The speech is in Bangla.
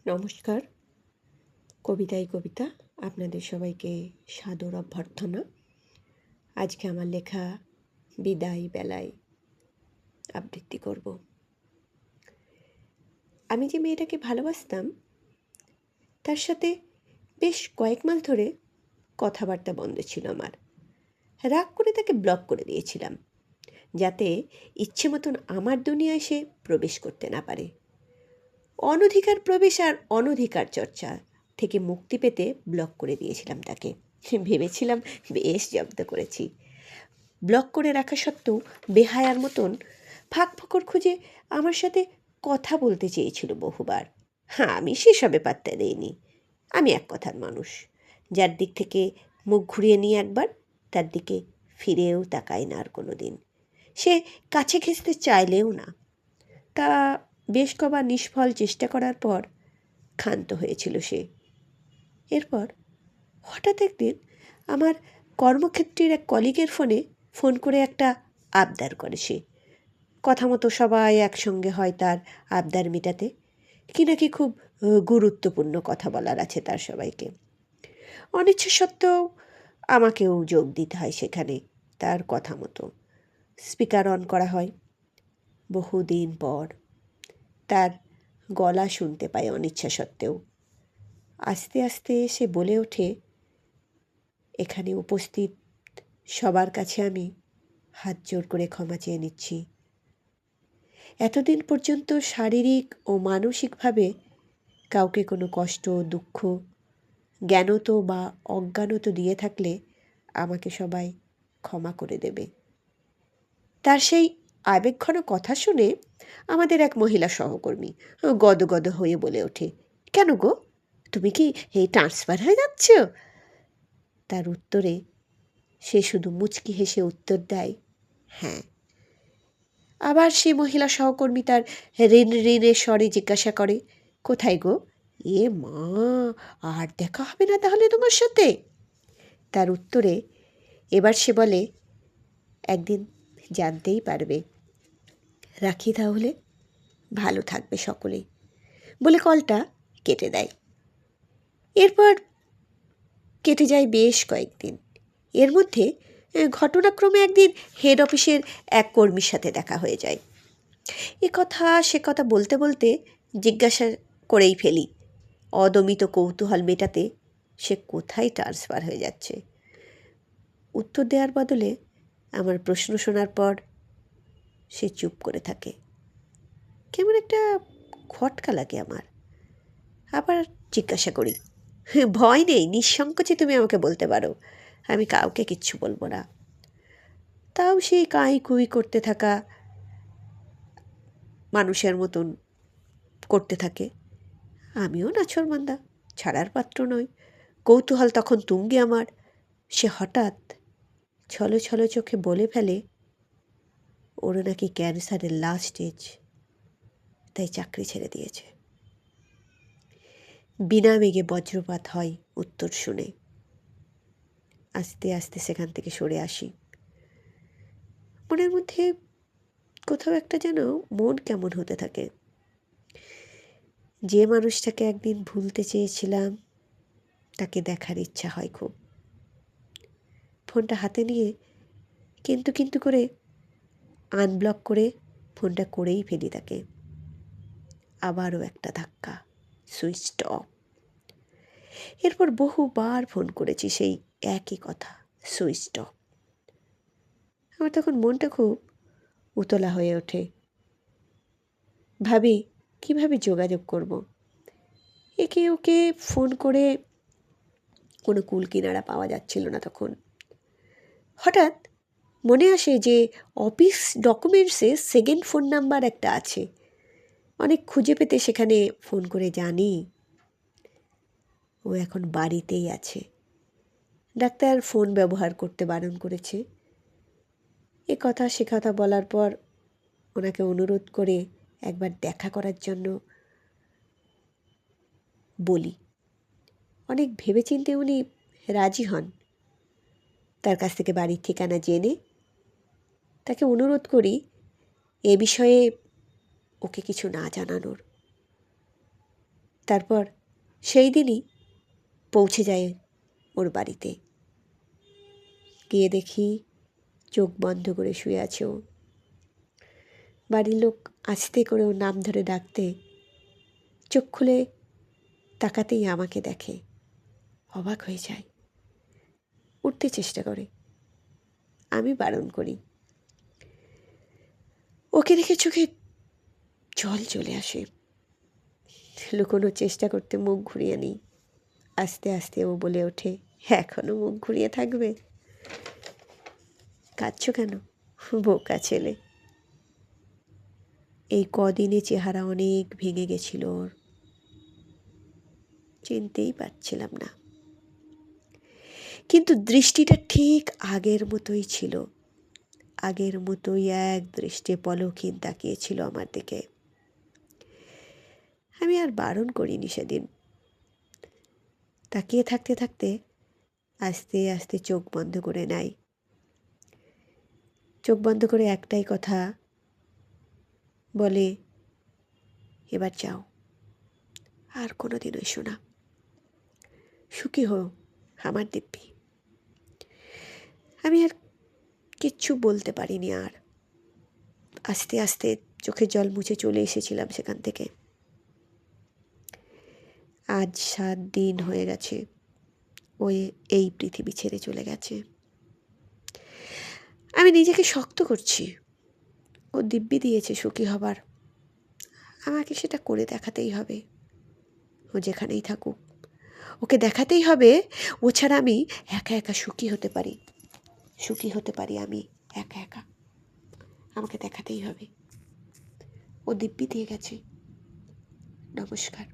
নমস্কার। কবিতায় কবিতা আপনাদের সবাইকে সাদর অভ্যর্থনা। আজকে আমার লেখা বিদায় বেলায় আবৃত্তি করব। আমি যে মেয়েটাকে ভালোবাসতাম তার সাথে বেশ কয়েক মাস ধরে কথাবার্তা বন্ধ ছিল আমার। রাগ করে তাকে ব্লক করে দিয়েছিলাম, যাতে ইচ্ছে মতন আমার দুনিয়ায় সে প্রবেশ করতে না পারে। অনধিকার প্রবেশ আর অনধিকার চর্চা থেকে মুক্তি পেতে ব্লক করে দিয়েছিলাম তাকে। ভেবেছিলাম বেশ জব্দ করেছি। ব্লক করে রাখা সত্ত্বেও বেহায়ার মতন ফাঁক ফোকর খুঁজে আমার সাথে কথা বলতে চেয়েছিল বহুবার। আমি সেসবে পাত্তা দেইনি। আমি এক কথার মানুষ, যার দিক থেকে মুখ ঘুরিয়ে নিয়ে একবার তার দিকে ফিরেও তাকায় না আর কোনো দিন। সে কাছে ঘেঁষতে চাইলেও না। তা বেশ কবার নিষ্ফল চেষ্টা করার পর ক্ষান্ত হয়েছিল সে। এরপর হঠাৎ একদিন আমার কর্মক্ষেত্রের এক কলিগের ফোন করে একটা আবদার করে সে। কথা মতো সবাই একসঙ্গে হয় তার আবদার মেটাতে। কি নাকি খুব গুরুত্বপূর্ণ কথা বলার আছে তার সবাইকে। অনিচ্ছা সত্ত্বেও আমাকেও যোগ দিতে হয় সেখানে। তার কথা মতো স্পিকার অন করা হয়। বহুদিন পর তার গলা শুনতে পায় অনিচ্ছা সত্ত্বেও। আস্তে আস্তে সে বলে ওঠে, এখানে উপস্থিত সবার কাছে আমি হাত জোর করে ক্ষমা চেয়ে নিচ্ছি। এতদিন পর্যন্ত শারীরিক ও মানসিকভাবে কাউকে কোনো কষ্ট, দুঃখ, জ্ঞানত বা অজ্ঞানত দিয়ে থাকলে আমাকে সবাই ক্ষমা করে দেবে। তার সেই আবেগঘন কথা শুনে আমাদের এক মহিলা সহকর্মী গদগদ হয়ে বলে ওঠে, কেন গো, তুমি কি এই ট্রান্সফার হয়ে যাচ্ছ? তার উত্তরে সে শুধু মুচকি হেসে উত্তর দেয়, হ্যাঁ। আবার সে মহিলা সহকর্মী তার ঋণের স্বরে জিজ্ঞাসা করে, কোথায় গো? এ মা, আর দেখা হবে না তাহলে তোমার সাথে? তার উত্তরে এবার সে বলে, একদিন জানতেই পারবে। রাখি তাহলে, ভালো থাকবে সকলেই, বলে কলটা কেটে দেয়। এরপর কেটে যায় বেশ কয়েকদিন। এর মধ্যে ঘটনাক্রমে একদিন হেড অফিসের এক কর্মীর সাথে দেখা হয়ে যায়। এ কথা সে কথা বলতে বলতে জিজ্ঞাসা করেই ফেলি, অদমিত কৌতূহল মেটাতে, সে কোথায় ট্রান্সফার হয়ে যাচ্ছে। উত্তর দেওয়ার বদলে আমার প্রশ্ন শোনার পর সে চুপ করে থাকে। কেমন একটা খটকা লাগে আমার। আবার জিজ্ঞাসা করি, ভয় নেই, নিঃসংকোচে তুমি আমাকে বলতে পারো, আমি কাউকে কিচ্ছু বলবো না। তাও সেই কাঁই কুই করতে থাকা মানুষের মতন করতে থাকে। আমিও নাছোড়বান্দা, ছাড়ার পাত্র নয়। কৌতূহল তখন তুঙ্গে আমার। সে হঠাৎ ছলো ছলো চোখে বলে ফেলে, ওর নাকি ক্যান্সারের লাস্ট স্টেজ, তাই চাকরি ছেড়ে দিয়েছে। বিনা মেঘে বজ্রপাত হয় উত্তর শুনে। আস্তে আস্তে সেখান থেকে সরে আসি। মনের মধ্যে কোথাও একটা যেন মন কেমন হতে থাকে। যে মানুষটাকে একদিন ভুলতে চেয়েছিলাম তাকে দেখার ইচ্ছা হয় খুব। ফোনটা হাতে নিয়ে কিন্তু কিন্তু করে আনব্লক করে ফোনটা করেই ফেলি তাকে। আবারও একটা ধাক্কা, সুইচ অফ। এরপর বহুবার ফোন করেছি সেই একই কথা, সুইচ অফ। আমার তখন মনটা খুব উতলা হয়ে ওঠে। ভাবি কিভাবে যোগাযোগ করব। একে ওকে ফোন করে কোনো কুল কিনারা পাওয়া যাচ্ছিল না তখন। হঠাৎ মনে আসে যে অফিস ডকুমেন্টসে সেকেন্ড ফোন নাম্বার একটা আছে। অনেক খুঁজে পেতে সেখানে ফোন করে জানি ও এখন বাড়িতেই আছে। ডাক্তার ফোন ব্যবহার করতে বারণ করেছে। এ কথা সে কথা বলার পর ওনাকে অনুরোধ করে একবার দেখা করার জন্য বলি। অনেক ভেবেচিন্তে উনি রাজি হন। তার কাছ থেকে বাড়ির ঠিকানা জেনে তাকে অনুরোধ করি এ বিষয়ে ওকে কিছু না জানানোর। তারপর সেই দিনই পৌঁছে যায় ওর বাড়িতে। গিয়ে দেখি চোখ বন্ধ করে শুয়ে আছে ও। বাড়ির লোক আস্তে করে ওর নাম ধরে ডাকতে চোখ খুলে তাকাতেই আমাকে দেখে, অবাক হয়ে যায়, উঠতে চেষ্টা করে। আমি বারণ করি। ওকে দেখে চোখে জল চলে আসে। লুকোনোর চেষ্টা করতে মুখ ঘুরিয়ে নিই। আস্তে আস্তে ও বলে ওঠে, এখনো মুখ ঘুরিয়ে থাকবে? কাঁদছ কেন? বোকা ছেলে। এই কদিনে চেহারা অনেক ভেঙে গেছিল ওর, চিনতেই পারছিলাম না। কিন্তু দৃষ্টিটা ঠিক আগের মতোই ছিল। আগের মতোই এক দৃষ্টে পলকহীন তাকিয়েছিল আমার দিকে। আমি আর বারণ করিনি সেদিন। তাকিয়ে থাকতে থাকতে আস্তে আস্তে চোখ বন্ধ করে নেয়। চোখ বন্ধ করে একটাই কথা বলে, এবার যাও, আর কোনোদিন এসো না। সুখী হও আমার দিব্যি। আমি আর কিচ্ছু বলতে পারিনি। আর আস্তে আস্তে চোখের জল মুছে চলে এসেছিলাম সেখান থেকে। আজ 7 দিন হয়ে গেছে ওই এই পৃথিবী ছেড়ে চলে গেছে। আমি নিজেকে শক্ত করছি। ও দিব্যি দিয়েছে সুখী হবার, আমাকে সেটা করে দেখাতেই হবে। ও যেখানেই থাকুক, ওকে দেখাতেই হবে ও ছাড়া আমি একা একা সুখী হতে পারি। সুখী হতে পারি আমি একা একা। আমাকে দেখাতেই হবে। ও দিব্যি দিয়ে গেছে। নমস্কার।